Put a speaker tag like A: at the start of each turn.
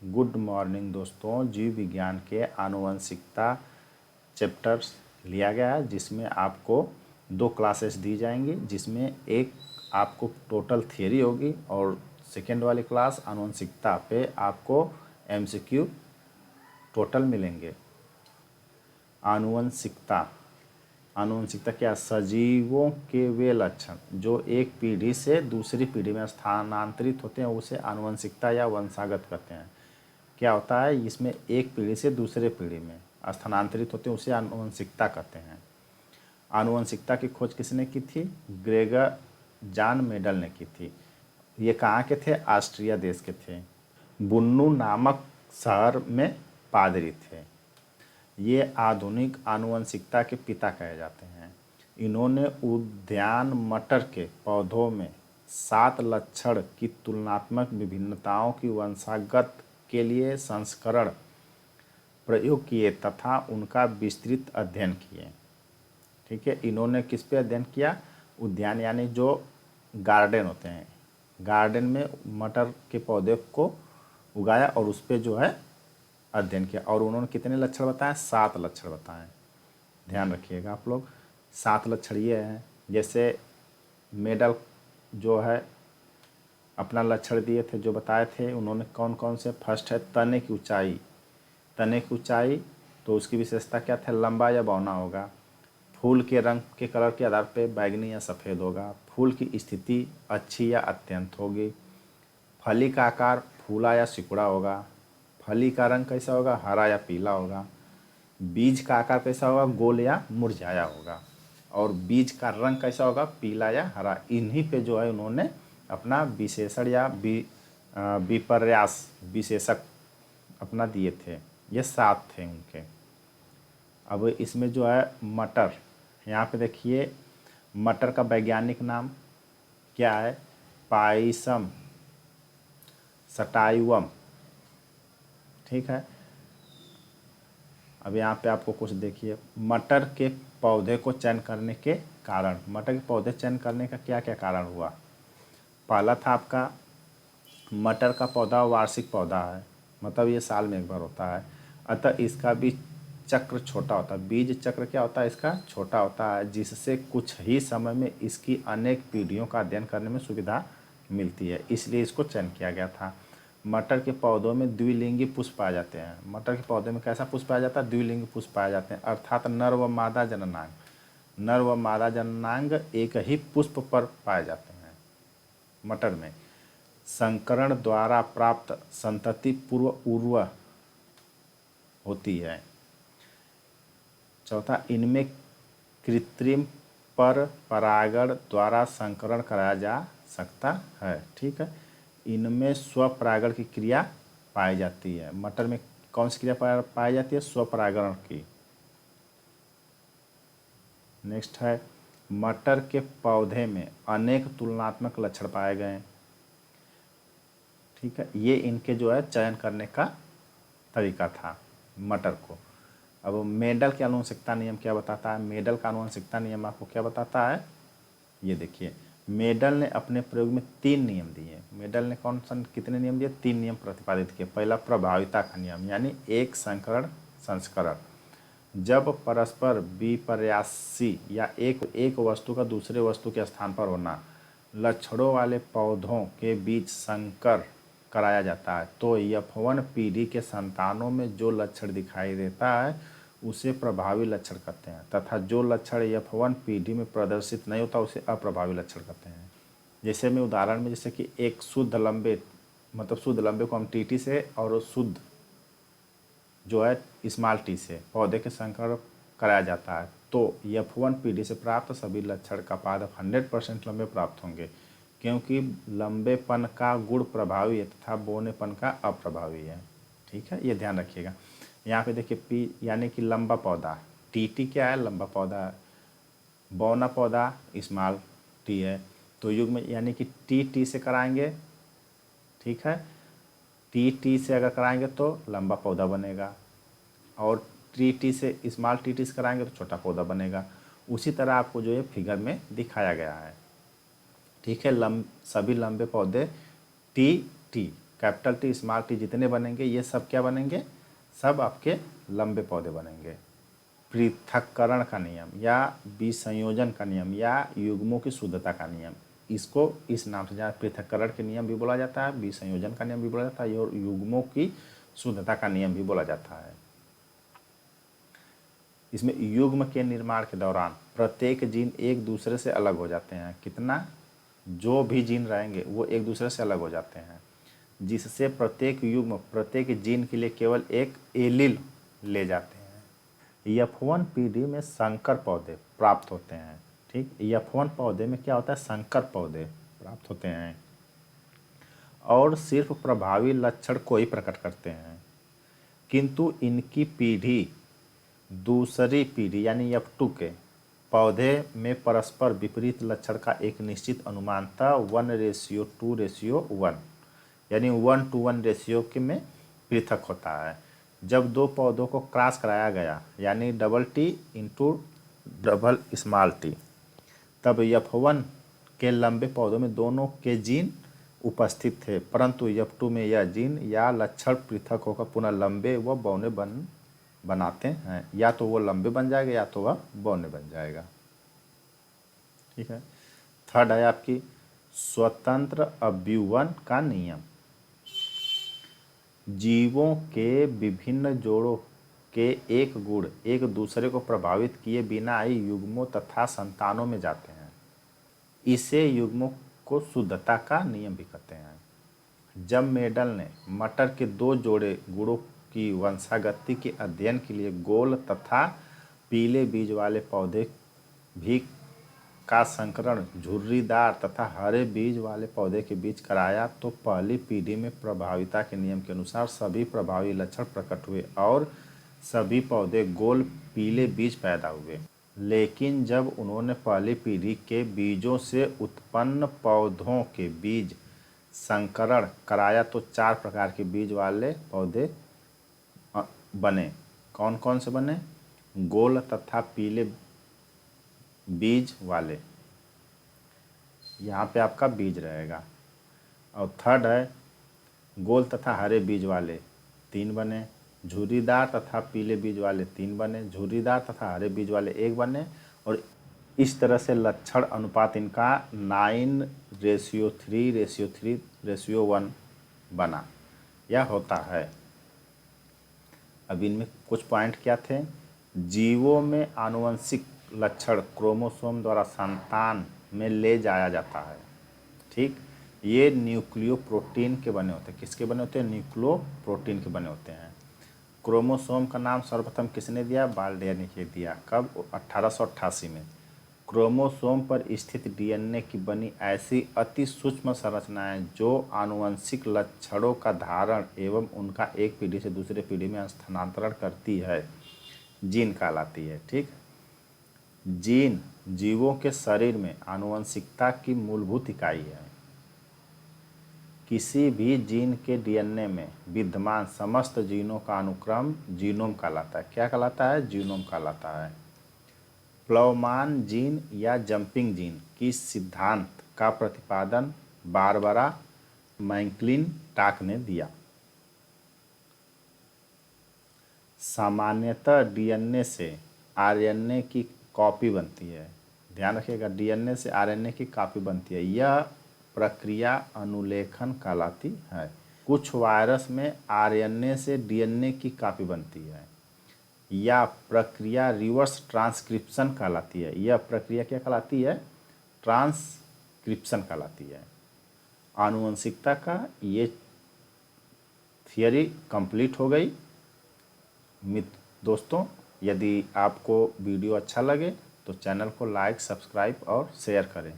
A: Good morning दोस्तों। जीव विज्ञान के आनुवंशिकता चैप्टर्स लिया गया है, जिसमें आपको 2 क्लासेस दी जाएंगी, जिसमें एक आपको टोटल थियरी होगी और सेकेंड वाली क्लास आनुवंशिकता पे आपको एमसीक्यू टोटल मिलेंगे। आनुवंशिकता आनुवंशिकता क्या? सजीवों के वे लक्षण जो एक पीढ़ी से दूसरी पीढ़ी में स्थानांतरित होते हैं उसे आनुवंशिकता या वंशागत कहते हैं। क्या होता है? इसमें एक पीढ़ी से दूसरे पीढ़ी में स्थानांतरित होते हैं उसे आनुवंशिकता कहते हैं। आनुवंशिकता की खोज किसने की थी? ग्रेगर जॉन मेंडल ने की थी। ये कहाँ के थे? ऑस्ट्रिया देश के थे। बुन्नू नामक शहर में पादरी थे। ये आधुनिक आनुवंशिकता के पिता कहे जाते हैं। इन्होंने उद्यान मटर के पौधों में 7 लक्षण की तुलनात्मक विभिन्नताओं की वंशागत के लिए संस्करण प्रयोग किए तथा उनका विस्तृत अध्ययन किए। ठीक है, इन्होंने किस पे अध्ययन किया? उद्यान यानी जो गार्डन होते हैं, गार्डन में मटर के पौधे को उगाया और उस पर जो है अध्ययन किया। और उन्होंने कितने लक्षण बताए? 7 लक्षण बताए। ध्यान रखिएगा आप लोग। 7 लक्षण ये हैं, जैसे मेडल जो है अपना लक्षण दिए थे, जो बताए थे उन्होंने कौन कौन से। फर्स्ट है तने की ऊंचाई। तने की ऊंचाई तो उसकी विशेषता क्या था? लंबा या बौना होगा। फूल के रंग के कलर के आधार पर बैगनी या सफ़ेद होगा। फूल की स्थिति अच्छी या अत्यंत होगी। फली का आकार फूला या सिकुड़ा होगा। फली का रंग कैसा होगा? हरा या पीला होगा। बीज का आकार कैसा होगा? गोल या मुरझाया होगा। और बीज का रंग कैसा होगा? पीला या हरा। इन्हीं पे जो है उन्होंने अपना विशेषण या विपर्यास विशेषक अपना दिए थे। ये 7 थे उनके। अब इसमें जो है मटर, यहाँ पे देखिए मटर का वैज्ञानिक नाम क्या है? Pisum sativum. ठीक है, अब यहाँ पे आपको कुछ देखिए मटर के पौधे को चयन करने के कारण। मटर के पौधे चयन करने का क्या क्या कारण हुआ? पहला था आपका मटर का पौधा वार्षिक पौधा है, मतलब ये साल में एक बार होता है, अतः इसका बीज चक्र छोटा होता है। बीज चक्र क्या होता है? इसका छोटा होता है, जिससे कुछ ही समय में इसकी अनेक पीढ़ियों का अध्ययन करने में सुविधा मिलती है, इसलिए इसको चयन किया गया था। मटर के पौधों में द्विलिंगी पुष्प पाए जाते हैं। मटर के पौधे में कैसा पुष्प पाया जाता है? द्विलिंगी पुष्प पाए जाते हैं, अर्थात नर व मादा जननांग। नर व मादा जननांग एक ही पुष्प पर पाए जाते हैं मटर में। संकरण द्वारा प्राप्त संतति पूर्व उर्व होती है। चौथा, इनमें कृत्रिम पर परागण द्वारा संकरण कराया जा सकता है। ठीक है, इनमें स्वपरागण की क्रिया पाई जाती है। मटर में कौन सी क्रिया पाई जाती है? स्वपरागण की। नेक्स्ट है मटर के पौधे में अनेक तुलनात्मक लक्षण पाए गए। ठीक है, ये इनके जो है चयन करने का तरीका था मटर को। अब मेंडल के आनुवंशिकता नियम क्या बताता है? मेंडल का आनुवंशिकता नियम आपको क्या बताता है? ये देखिए, मेंडल ने अपने प्रयोग में 3 नियम दिए। मेंडल ने कितने नियम दिए? 3 नियम प्रतिपादित किए। पहला प्रभाविता का नियम, यानी एक संस्करण जब परस्पर विपर्यासी या एक वस्तु का दूसरे वस्तु के स्थान पर होना, लक्षणों वाले पौधों के बीच संकर कराया जाता है, तो F1 पीढ़ी के संतानों में जो लक्षण दिखाई देता है उसे प्रभावी लक्षण कहते हैं, तथा जो लक्षण F1 पीढ़ी में प्रदर्शित नहीं होता उसे अप्रभावी लक्षण कहते हैं। जैसे मैं उदाहरण में, जैसे कि एक शुद्ध लंबे, मतलब शुद्ध लंबे को हम टीटी से और शुद्ध जो है स्मॉल टी से पौधे के संकर कराया जाता है, तो F1 पीढ़ी से प्राप्त सभी लक्षण का पादप 100% लंबे प्राप्त होंगे, क्योंकि लंबेपन का गुण प्रभावी है तथा बौनेपन का अप्रभावी है। ठीक है, ये ध्यान रखिएगा। यहाँ पे देखिए पी यानी कि लंबा पौधा, टी क्या है? लंबा पौधा है। बौना पौधा स्मॉल टी है। तो युग्म यानी कि टी से कराएंगे। ठीक है, टी से अगर कराएंगे तो लंबा पौधा बनेगा, और टी से स्मॉल टी से कराएंगे तो छोटा पौधा बनेगा। उसी तरह आपको जो है फिगर में दिखाया गया है। ठीक है, सभी लंबे पौधे T capital T small T जितने बनेंगे ये सब क्या बनेंगे, सब आपके लंबे पौधे बनेंगे। पृथक्करण का नियम या विसंयोजन का नियम या युग्मों की शुद्धता का नियम, इसको इस नाम से जाना, पृथक्करण के नियम भी बोला जाता है, विसंयोजन का नियम भी बोला जाता है और युग्मों की शुद्धता का नियम भी बोला जाता है। इसमें युग्म के निर्माण के दौरान प्रत्येक जीन एक दूसरे से अलग हो जाते हैं। कितना, जो भी जीन रहेंगे वो एक दूसरे से अलग हो जाते हैं, जिससे प्रत्येक युग्म प्रत्येक जीन के लिए केवल एक एलील ले जाते हैं। F1 पीढ़ी में संकर पौधे प्राप्त होते हैं। ठीक, F1 पौधे में क्या होता है, संकर पौधे प्राप्त होते हैं और सिर्फ प्रभावी लक्षण को ही प्रकट करते हैं, किंतु इनकी पीढ़ी दूसरी पीढ़ी यानी F2 के पौधे में परस्पर विपरीत लक्षण का एक निश्चित अनुमानतः 1:2:1 यानी 1:1 रेशियो के में पृथक होता है। जब दो पौधों को क्रॉस कराया गया यानी double T into double small T, तब F1 के लंबे पौधों में दोनों के जीन उपस्थित थे, परंतु F2 में यह जीन या लक्षण पृथक होकर पुनः लंबे व बौने बनाते हैं। या तो वो लंबे बन जाएगा या तो वह बौने बन जाएगा। ठीक है। थर्ड है आपकी स्वतंत्र अभ्युवन का नियम। जीवों के विभिन्न जोड़ों के एक गुण एक दूसरे को प्रभावित किए बिना ही युग्मों तथा संतानों में जाते हैं। इसे युग्मों को शुद्धता का नियम भी कहते हैं। जब मेडल ने मटर के दो जोड़े गुणों की वंशागति के अध्ययन के लिए गोल तथा पीले बीज वाले पौधे भी का संकरण झुर्रीदार तथा हरे बीज वाले पौधे के बीच कराया, तो पहली पीढ़ी में प्रभाविता के नियम के अनुसार सभी प्रभावी लक्षण प्रकट हुए और सभी पौधे गोल पीले बीज पैदा हुए। लेकिन जब उन्होंने पहली पीढ़ी के बीजों से उत्पन्न पौधों के बीज संकरण कराया तो 4 प्रकार के बीज वाले पौधे बने। कौन कौन से बने? गोल तथा पीले बीज वाले, यहाँ पे आपका बीज रहेगा। और थर्ड है गोल तथा हरे बीज वाले 3 बने, झुर्रीदार तथा पीले बीज वाले 3 बने, झुर्रीदार तथा हरे बीज वाले 1 बने। और इस तरह से लक्षण अनुपात इनका 9:3:3:1 बना या होता है। अब इनमें कुछ पॉइंट क्या थे? जीवों में आनुवंशिक लक्षण क्रोमोसोम द्वारा संतान में ले जाया जाता है। ठीक, ये न्यूक्लियो प्रोटीन के बने होते हैं। किसके बने होते हैं? न्यूक्लियो प्रोटीन के बने होते हैं। क्रोमोसोम का नाम सर्वप्रथम किसने दिया? बाल्डियर ने दिया। कब? 1888 में। क्रोमोसोम पर स्थित डीएनए की बनी ऐसी अति सूक्ष्म संरचनाएं जो आनुवंशिक लक्षणों का धारण एवं उनका एक पीढ़ी से दूसरे पीढ़ी में स्थानांतरण करती है, जीन कहलाती है। ठीक, जीन जीवों के शरीर में आनुवंशिकता की मूलभूत इकाई है। किसी भी जीन के डीएनए में विद्यमान समस्त जीनों का अनुक्रम जीनोम कहलाता है। क्या कहलाता है? जीनोम कहलाता है। प्लवमान जीन या जंपिंग जीन की सिद्धांत का प्रतिपादन बारबरा मैक्लिंटॉक ने दिया। सामान्यतः डीएनए से आरएनए की कॉपी बनती है। ध्यान रखिएगा, डीएनए से आरएनए की कॉपी बनती है। यह प्रक्रिया अनुलेखन कहलाती है। कुछ वायरस में आरएनए से डीएनए की कॉपी बनती है। यह प्रक्रिया रिवर्स ट्रांसक्रिप्शन कहलाती है। यह प्रक्रिया क्या कहलाती है? ट्रांसक्रिप्शन कहलाती है। आनुवंशिकता का ये थियरी कंप्लीट हो गई। दोस्तों, यदि आपको वीडियो अच्छा लगे तो चैनल को लाइक, सब्सक्राइब और शेयर करें।